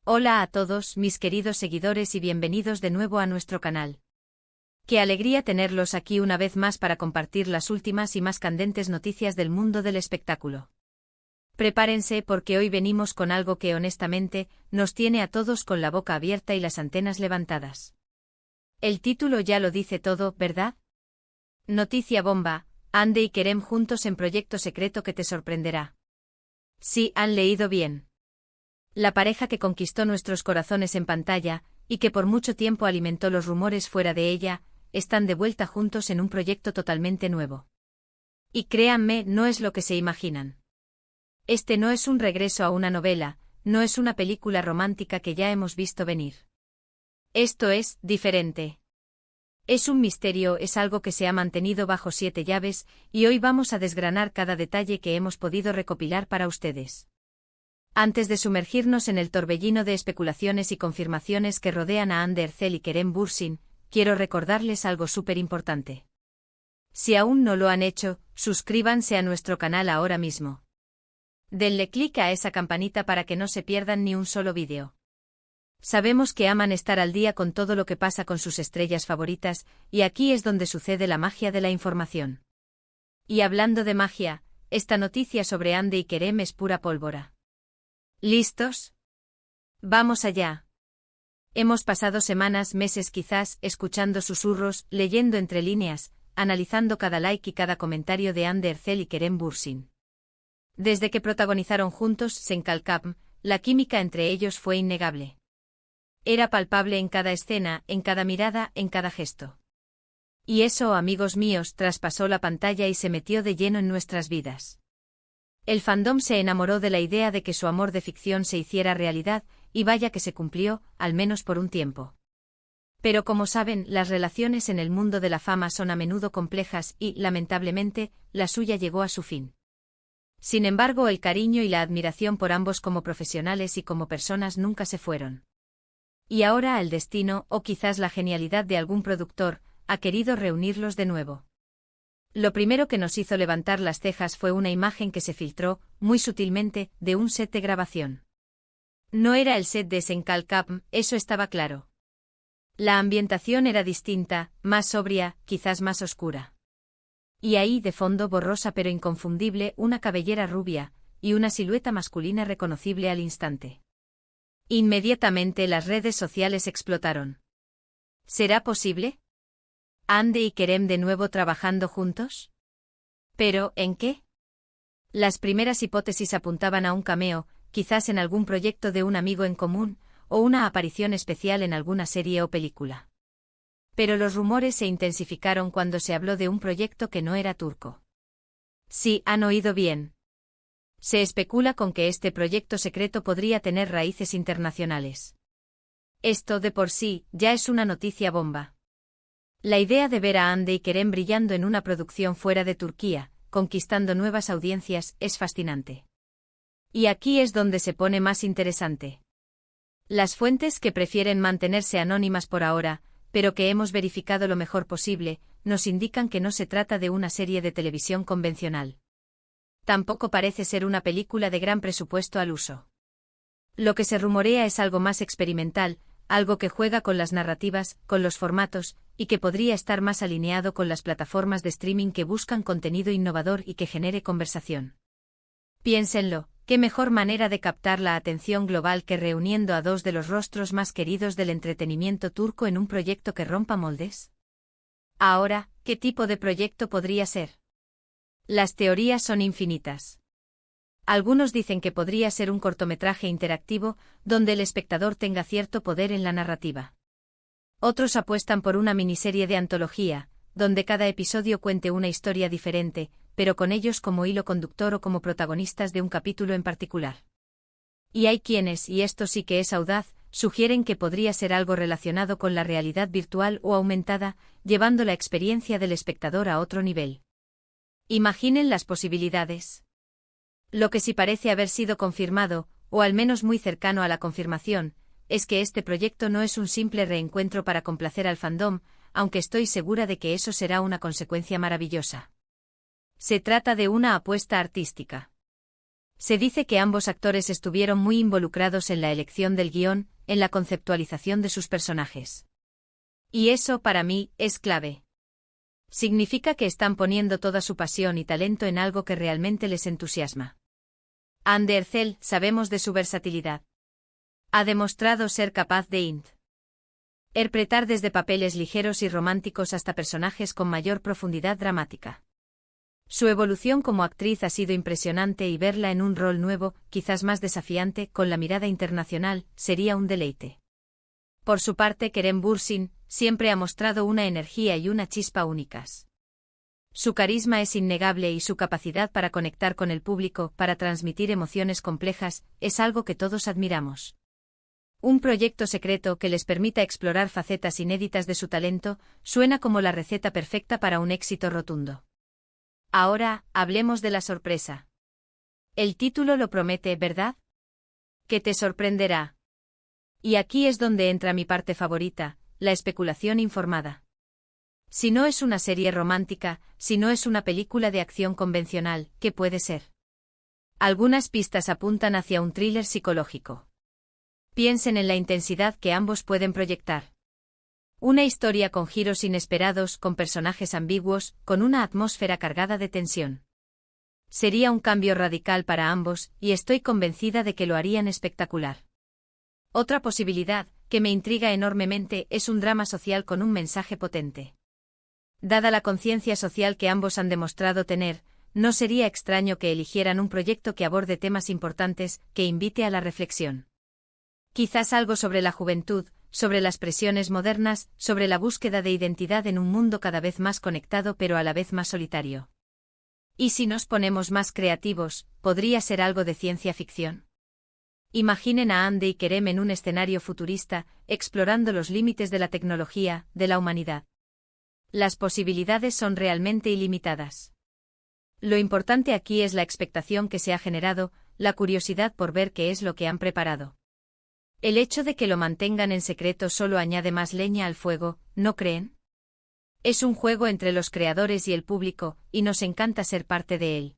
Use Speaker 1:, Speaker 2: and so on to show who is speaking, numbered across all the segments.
Speaker 1: Hola a todos, mis queridos seguidores y bienvenidos de nuevo a nuestro canal. Qué alegría tenerlos aquí una vez más para compartir las últimas y más candentes noticias del mundo del espectáculo. Prepárense porque hoy venimos con algo que honestamente nos tiene a todos con la boca abierta y las antenas levantadas. El título ya lo dice todo, ¿verdad? Noticia bomba: Hande y Kerem juntos en proyecto secreto que te sorprenderá. Sí, han leído bien. La pareja que conquistó nuestros corazones en pantalla, y que por mucho tiempo alimentó los rumores fuera de ella, están de vuelta juntos en un proyecto totalmente nuevo. Y créanme, no es lo que se imaginan. Este no es un regreso a una novela, no es una película romántica que ya hemos visto venir. Esto es diferente. Es un misterio, es algo que se ha mantenido bajo 7 llaves, y hoy vamos a desgranar cada detalle que hemos podido recopilar para ustedes. Antes de sumergirnos en el torbellino de especulaciones y confirmaciones que rodean a Hande Erçel y Kerem Bürsin, quiero recordarles algo súper importante. Si aún no lo han hecho, suscríbanse a nuestro canal ahora mismo. Denle clic a esa campanita para que no se pierdan ni un solo vídeo. Sabemos que aman estar al día con todo lo que pasa con sus estrellas favoritas, y aquí es donde sucede la magia de la información. Y hablando de magia, esta noticia sobre Hande y Kerem es pura pólvora. ¿Listos? Vamos allá. Hemos pasado semanas, meses quizás, escuchando susurros, leyendo entre líneas, analizando cada like y cada comentario de Hande Erçel y Kerem Bürsin. Desde que protagonizaron juntos Senkalkam, la química entre ellos fue innegable. Era palpable en cada escena, en cada mirada, en cada gesto. Y eso, amigos míos, traspasó la pantalla y se metió de lleno en nuestras vidas. El fandom se enamoró de la idea de que su amor de ficción se hiciera realidad, y vaya que se cumplió, al menos por un tiempo. Pero como saben, las relaciones en el mundo de la fama son a menudo complejas y, lamentablemente, la suya llegó a su fin. Sin embargo, el cariño y la admiración por ambos como profesionales y como personas nunca se fueron. Y ahora el destino, o quizás la genialidad de algún productor, ha querido reunirlos de nuevo. Lo primero que nos hizo levantar las cejas fue una imagen que se filtró, muy sutilmente, de un set de grabación. No era el set de Senkalkam, eso estaba claro. La ambientación era distinta, más sobria, quizás más oscura. Y ahí, de fondo borrosa pero inconfundible, una cabellera rubia, y una silueta masculina reconocible al instante. Inmediatamente las redes sociales explotaron. ¿Será posible? ¿Hande y Kerem de nuevo trabajando juntos? ¿Pero, en qué? Las primeras hipótesis apuntaban a un cameo, quizás en algún proyecto de un amigo en común, o una aparición especial en alguna serie o película. Pero los rumores se intensificaron cuando se habló de un proyecto que no era turco. Sí, han oído bien. Se especula con que este proyecto secreto podría tener raíces internacionales. Esto, de por sí, ya es una noticia bomba. La idea de ver a Hande y Kerem brillando en una producción fuera de Turquía, conquistando nuevas audiencias, es fascinante. Y aquí es donde se pone más interesante. Las fuentes, que prefieren mantenerse anónimas por ahora, pero que hemos verificado lo mejor posible, nos indican que no se trata de una serie de televisión convencional. Tampoco parece ser una película de gran presupuesto al uso. Lo que se rumorea es algo más experimental, algo que juega con las narrativas, con los formatos, y que podría estar más alineado con las plataformas de streaming que buscan contenido innovador y que genere conversación. Piénsenlo, qué mejor manera de captar la atención global que reuniendo a dos de los rostros más queridos del entretenimiento turco en un proyecto que rompa moldes. Ahora, ¿qué tipo de proyecto podría ser? Las teorías son infinitas. Algunos dicen que podría ser un cortometraje interactivo, donde el espectador tenga cierto poder en la narrativa. Otros apuestan por una miniserie de antología, donde cada episodio cuente una historia diferente, pero con ellos como hilo conductor o como protagonistas de un capítulo en particular. Y hay quienes, y esto sí que es audaz, sugieren que podría ser algo relacionado con la realidad virtual o aumentada, llevando la experiencia del espectador a otro nivel. Imaginen las posibilidades. Lo que sí parece haber sido confirmado, o al menos muy cercano a la confirmación, es que este proyecto no es un simple reencuentro para complacer al fandom, aunque estoy segura de que eso será una consecuencia maravillosa. Se trata de una apuesta artística. Se dice que ambos actores estuvieron muy involucrados en la elección del guión, en la conceptualización de sus personajes. Y eso, para mí, es clave. Significa que están poniendo toda su pasión y talento en algo que realmente les entusiasma. Andy Ercel, sabemos de su versatilidad. Ha demostrado ser capaz de interpretar desde papeles ligeros y románticos hasta personajes con mayor profundidad dramática. Su evolución como actriz ha sido impresionante y verla en un rol nuevo, quizás más desafiante, con la mirada internacional, sería un deleite. Por su parte, Kerem Bürsin siempre ha mostrado una energía y una chispa únicas. Su carisma es innegable y su capacidad para conectar con el público, para transmitir emociones complejas, es algo que todos admiramos. Un proyecto secreto que les permita explorar facetas inéditas de su talento, suena como la receta perfecta para un éxito rotundo. Ahora, hablemos de la sorpresa. El título lo promete, ¿verdad? Que te sorprenderá. Y aquí es donde entra mi parte favorita, la especulación informada. Si no es una serie romántica, si no es una película de acción convencional, ¿qué puede ser? Algunas pistas apuntan hacia un thriller psicológico. Piensen en la intensidad que ambos pueden proyectar. Una historia con giros inesperados, con personajes ambiguos, con una atmósfera cargada de tensión. Sería un cambio radical para ambos, y estoy convencida de que lo harían espectacular. Otra posibilidad, que me intriga enormemente, es un drama social con un mensaje potente. Dada la conciencia social que ambos han demostrado tener, no sería extraño que eligieran un proyecto que aborde temas importantes, que invite a la reflexión. Quizás algo sobre la juventud, sobre las presiones modernas, sobre la búsqueda de identidad en un mundo cada vez más conectado pero a la vez más solitario. ¿Y si nos ponemos más creativos, podría ser algo de ciencia ficción? Imaginen a Andy y Kerem en un escenario futurista, explorando los límites de la tecnología, de la humanidad. Las posibilidades son realmente ilimitadas. Lo importante aquí es la expectación que se ha generado, la curiosidad por ver qué es lo que han preparado. El hecho de que lo mantengan en secreto solo añade más leña al fuego, ¿no creen? Es un juego entre los creadores y el público, y nos encanta ser parte de él.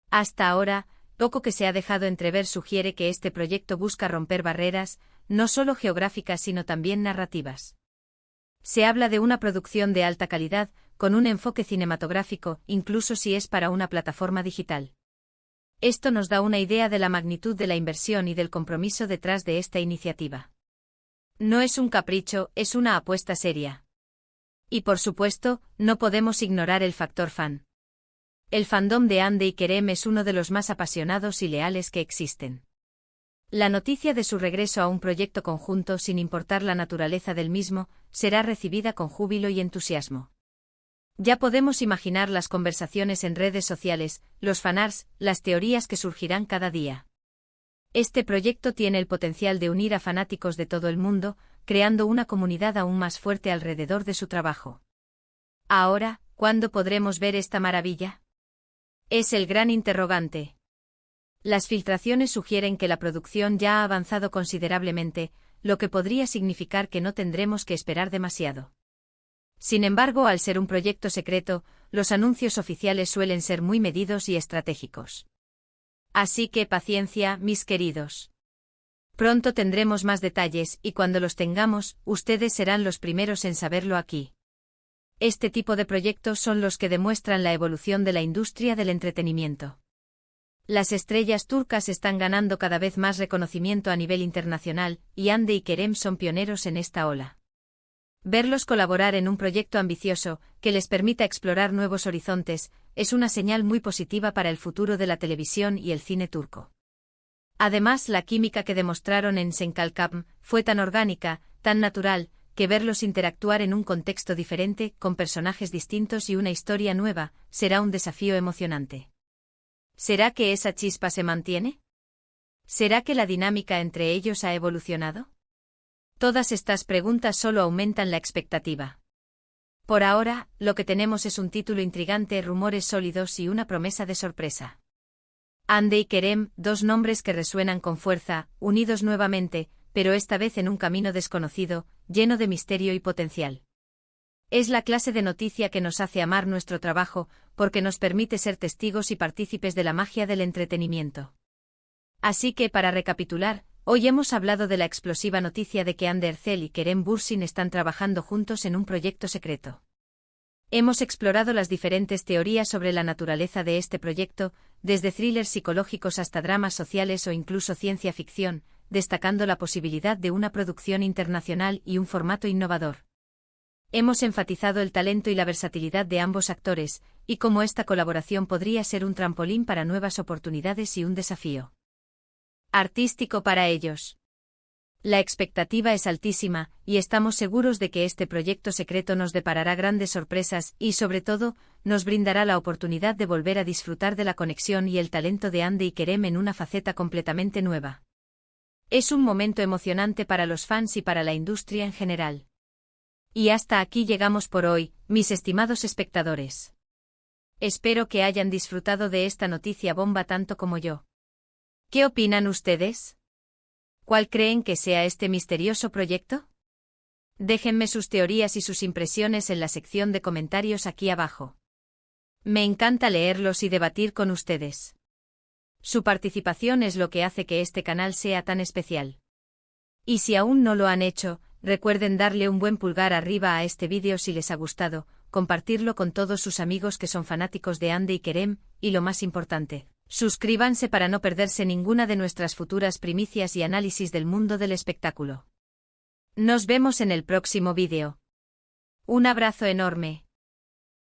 Speaker 1: Hasta ahora, poco que se ha dejado entrever sugiere que este proyecto busca romper barreras, no solo geográficas sino también narrativas. Se habla de una producción de alta calidad, con un enfoque cinematográfico, incluso si es para una plataforma digital. Esto nos da una idea de la magnitud de la inversión y del compromiso detrás de esta iniciativa. No es un capricho, es una apuesta seria. Y por supuesto, no podemos ignorar el factor fan. El fandom de Andy y Kerem es uno de los más apasionados y leales que existen. La noticia de su regreso a un proyecto conjunto, sin importar la naturaleza del mismo, será recibida con júbilo y entusiasmo. Ya podemos imaginar las conversaciones en redes sociales, los fanarts, las teorías que surgirán cada día. Este proyecto tiene el potencial de unir a fanáticos de todo el mundo, creando una comunidad aún más fuerte alrededor de su trabajo. Ahora, ¿cuándo podremos ver esta maravilla? Es el gran interrogante. Las filtraciones sugieren que la producción ya ha avanzado considerablemente, lo que podría significar que no tendremos que esperar demasiado. Sin embargo, al ser un proyecto secreto, los anuncios oficiales suelen ser muy medidos y estratégicos. Así que paciencia, mis queridos. Pronto tendremos más detalles y cuando los tengamos, ustedes serán los primeros en saberlo aquí. Este tipo de proyectos son los que demuestran la evolución de la industria del entretenimiento. Las estrellas turcas están ganando cada vez más reconocimiento a nivel internacional, y Andy y Kerem son pioneros en esta ola. Verlos colaborar en un proyecto ambicioso, que les permita explorar nuevos horizontes, es una señal muy positiva para el futuro de la televisión y el cine turco. Además, la química que demostraron en Senkalkam fue tan orgánica, tan natural, que verlos interactuar en un contexto diferente, con personajes distintos y una historia nueva, será un desafío emocionante. ¿Será que esa chispa se mantiene? ¿Será que la dinámica entre ellos ha evolucionado? Todas estas preguntas solo aumentan la expectativa. Por ahora, lo que tenemos es un título intrigante, rumores sólidos y una promesa de sorpresa. Andy y Kerem, dos nombres que resuenan con fuerza, unidos nuevamente, pero esta vez en un camino desconocido, lleno de misterio y potencial. Es la clase de noticia que nos hace amar nuestro trabajo, porque nos permite ser testigos y partícipes de la magia del entretenimiento. Así que, para recapitular, hoy hemos hablado de la explosiva noticia de que Ander Zell y Kerem Bürsin están trabajando juntos en un proyecto secreto. Hemos explorado las diferentes teorías sobre la naturaleza de este proyecto, desde thrillers psicológicos hasta dramas sociales o incluso ciencia ficción, destacando la posibilidad de una producción internacional y un formato innovador. Hemos enfatizado el talento y la versatilidad de ambos actores, y cómo esta colaboración podría ser un trampolín para nuevas oportunidades y un desafío artístico para ellos. La expectativa es altísima, y estamos seguros de que este proyecto secreto nos deparará grandes sorpresas y, sobre todo, nos brindará la oportunidad de volver a disfrutar de la conexión y el talento de Hande y Kerem en una faceta completamente nueva. Es un momento emocionante para los fans y para la industria en general. Y hasta aquí llegamos por hoy, mis estimados espectadores. Espero que hayan disfrutado de esta noticia bomba tanto como yo. ¿Qué opinan ustedes? ¿Cuál creen que sea este misterioso proyecto? Déjenme sus teorías y sus impresiones en la sección de comentarios aquí abajo. Me encanta leerlos y debatir con ustedes. Su participación es lo que hace que este canal sea tan especial. Y si aún no lo han hecho, recuerden darle un buen pulgar arriba a este vídeo si les ha gustado, compartirlo con todos sus amigos que son fanáticos de Hande y Kerem, y lo más importante, suscríbanse para no perderse ninguna de nuestras futuras primicias y análisis del mundo del espectáculo. Nos vemos en el próximo vídeo. Un abrazo enorme.